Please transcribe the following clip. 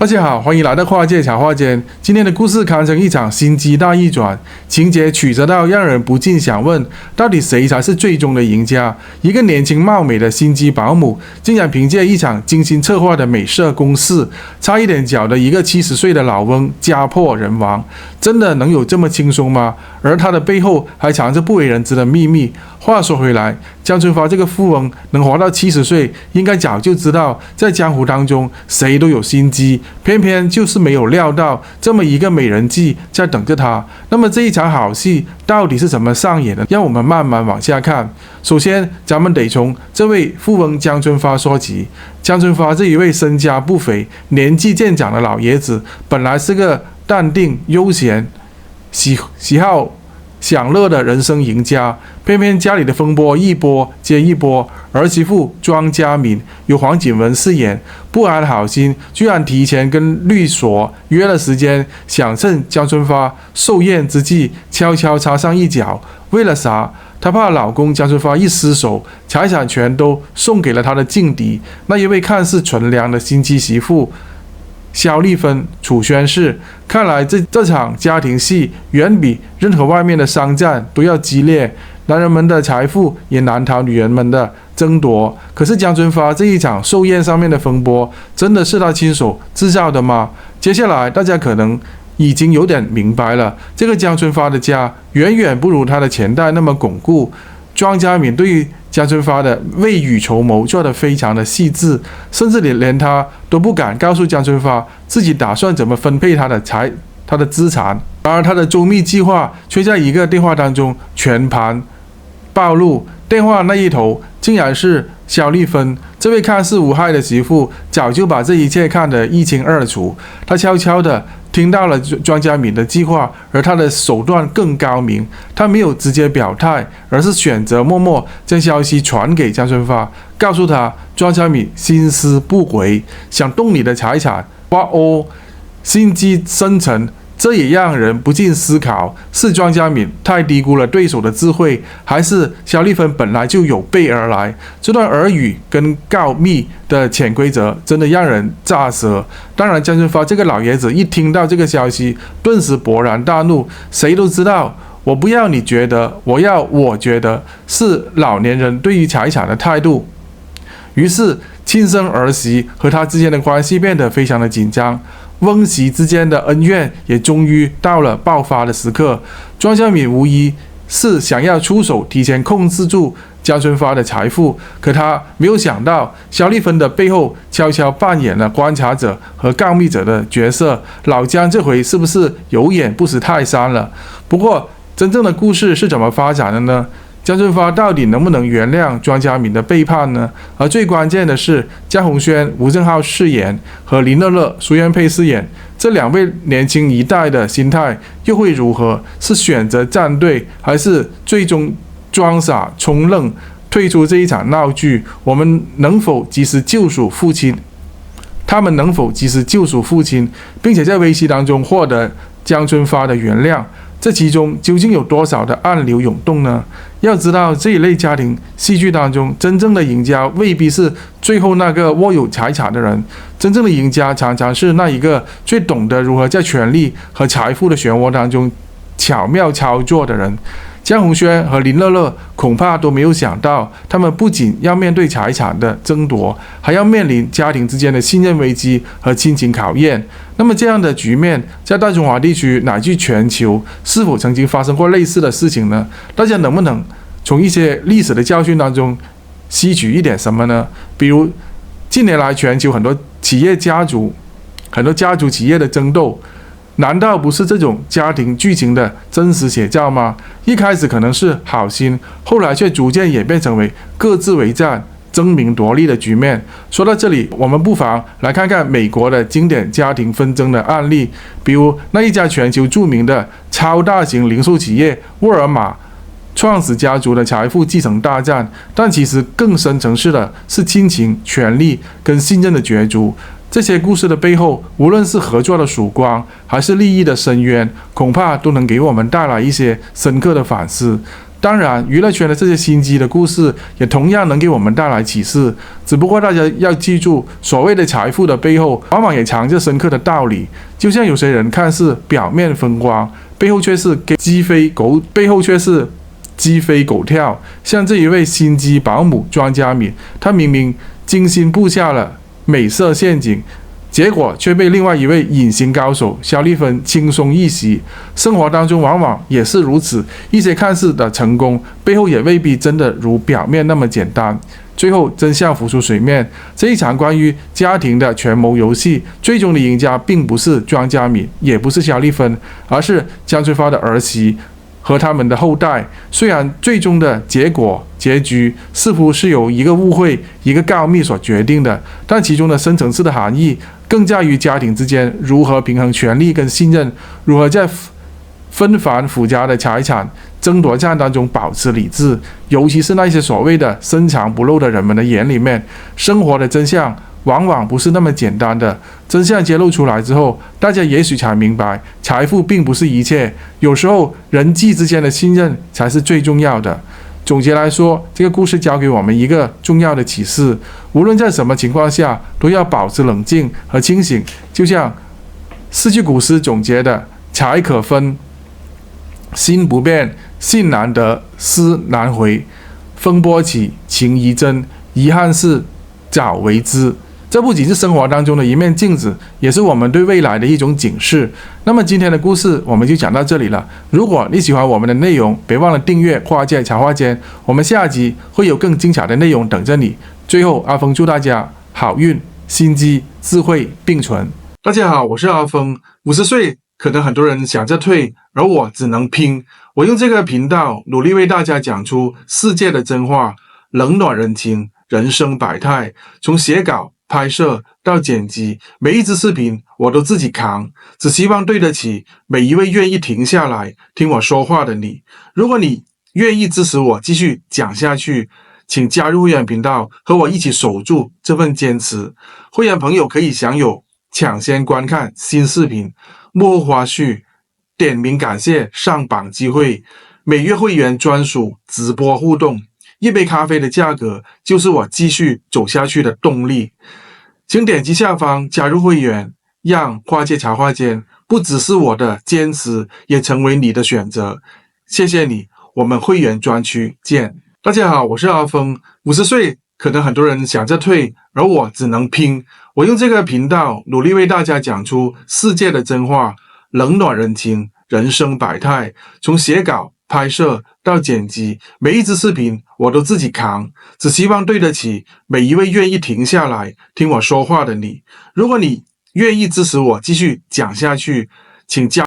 大家好，欢迎来到跨界茶话间。今天的故事堪称一场心机大逆转，情节曲折到让人不禁想问：到底谁才是最终的赢家？一个年轻貌美的心机保姆，竟然凭借一场精心策划的美色攻势，差一点搅得一个70岁的老翁家破人亡。真的能有这么轻松吗？而他的背后还藏着不为人知的秘密。话说回来，江春发这个富翁能活到70岁，应该早就知道在江湖当中谁都有心机，偏偏就是没有料到这么一个美人计在等着他。那么这一场好戏到底是怎么上演的？让我们慢慢往下看。首先，咱们得从这位富翁江春发说起。江春发这一位身家不菲、年纪渐长的老爷子，本来是个淡定悠闲、喜好享乐的人生赢家，偏偏家里的风波一波接一波。儿媳妇庄佳敏由黄锦文饰演，不安好心，居然提前跟律所约了时间，想趁江春发寿宴之际悄悄插上一脚。为了啥？她怕老公江春发一失手，财产全都送给了他的劲敌，那一位看似纯良的心机媳妇萧丽芬。楚宣氏。看来这场家庭戏远比任何外面的商战都要激烈，男人们的财富也难逃女人们的争夺。可是江春发这一场寿宴上面的风波，真的是他亲手制造的吗？接下来大家可能已经有点明白了，这个江春发的家远远不如他的前代那么巩固。庄佳敏对于江春发的未雨绸缪做得非常的细致，甚至连他都不敢告诉江春发自己打算怎么分配他的资产。然而他的周密计划却在一个电话当中全盘暴露。电话那一头竟然是萧丽芬，这位看似无害的媳妇早就把这一切看得一清二楚。她悄悄地听到了庄佳敏的计划，而她的手段更高明。她没有直接表态，而是选择默默将消息传给江春发，告诉他庄佳敏心思不轨，想动你的财产。哇哦，心机深沉。这也让人不禁思考，是庄佳敏太低估了对手的智慧，还是萧丽芬本来就有备而来？这段耳语跟告密的潜规则真的让人咋舌。当然，江春发这个老爷子一听到这个消息，顿时勃然大怒。谁都知道，我不要你觉得，我要我觉得，是老年人对于财产的态度。于是，亲生儿媳和他之间的关系变得非常的紧张。翁媳之间的恩怨也终于到了爆发的时刻。庄佳敏无疑是想要出手提前控制住江春发的财富，可他没有想到萧丽芬的背后悄悄扮演了观察者和告密者的角色。老江这回是不是有眼不识泰山了？不过真正的故事是怎么发展的呢？江春发到底能不能原谅庄佳敏的背叛呢？而最关键的是，江宏轩、吴镇浩饰演和林乐乐、苏妍佩饰演这两位年轻一代的心态又会如何？是选择站队，还是最终装傻充愣退出这一场闹剧？我们能否及时救赎父亲？他们能否及时救赎父亲，并且在危机当中获得江春发的原谅？这其中究竟有多少的暗流涌动呢？要知道，这一类家庭戏剧当中，真正的赢家未必是最后那个握有财产的人，真正的赢家常常是那一个最懂得如何在权力和财富的漩涡当中巧妙操作的人。江宏轩和林乐乐恐怕都没有想到，他们不仅要面对财产的争夺，还要面临家庭之间的信任危机和亲情考验。那么这样的局面在大中华地区乃至全球是否曾经发生过类似的事情呢？大家能不能从一些历史的教训当中吸取一点什么呢？比如近年来全球很多家族企业的争斗，难道不是这种家庭剧情的真实写照吗？一开始可能是好心，后来却逐渐演变成为各自为战、争名夺利的局面。说到这里，我们不妨来看看美国的经典家庭纷争的案例，比如那一家全球著名的超大型零售企业沃尔玛创始家族的财富继承大战，但其实更深层次的是亲情、权力跟信任的角逐。这些故事的背后，无论是合作的曙光，还是利益的深渊，恐怕都能给我们带来一些深刻的反思。当然，娱乐圈的这些心机的故事也同样能给我们带来启示。只不过大家要记住，所谓的财富的背后，往往也藏着深刻的道理。就像有些人看似表面风光，背后却是鸡飞狗跳。像这一位心机保姆庄佳敏，她明明精心布下了美色陷阱，结果却被另外一位隐形高手肖丽芬轻松一袭。生活当中往往也是如此，一些看似的成功，背后也未必真的如表面那么简单。最后真相浮出水面，这一场关于家庭的权谋游戏，最终的赢家并不是庄佳敏，也不是肖丽芬，而是江翠花的儿媳和他们的后代。虽然最终的结局似乎是由一个误会、一个告密所决定的，但其中的深层次的含义更在于家庭之间如何平衡权力跟信任，如何在纷繁复杂的财产争夺战当中保持理智。尤其是那些所谓的深藏不露的人们的眼里面，生活的真相往往不是那么简单的。真相揭露出来之后，大家也许才明白，财富并不是一切，有时候人际之间的信任才是最重要的。总结来说，这个故事教给我们一个重要的启示：无论在什么情况下，都要保持冷静和清醒。就像四句古诗总结的：财可分，心不变，信难得，思难回。风波起，情谊真，遗憾事早为之。这不仅是生活当中的一面镜子，也是我们对未来的一种警示。那么今天的故事我们就讲到这里了。如果你喜欢我们的内容，别忘了订阅跨界茶话间，我们下集会有更精彩的内容等着你。最后，阿峰祝大家好运、心机、智慧并存。大家好，我是阿峰。50岁，可能很多人想着退，而我只能拼。我用这个频道努力为大家讲出世界的真话，冷暖人情，人生百态，从写稿、拍摄到剪辑，每一支视频我都自己扛，只希望对得起每一位愿意停下来听我说话的你。如果你愿意支持我继续讲下去，请加入会员频道，和我一起守住这份坚持。会员朋友可以享有抢先观看新视频、幕后花絮、点名感谢上榜机会、每月会员专属直播互动。一杯咖啡的价格就是我继续走下去的动力。请点击下方加入会员，让跨界茶话间不只是我的坚持，也成为你的选择。谢谢你，我们会员专区见。大家好，我是阿峰。50岁，可能很多人想着退，而我只能拼。我用这个频道努力为大家讲出世界的真话，冷暖人情，人生百态，从写稿、拍摄到剪辑，每一支视频我都自己扛，只希望对得起每一位愿意停下来听我说话的你。如果你愿意支持我继续讲下去，请加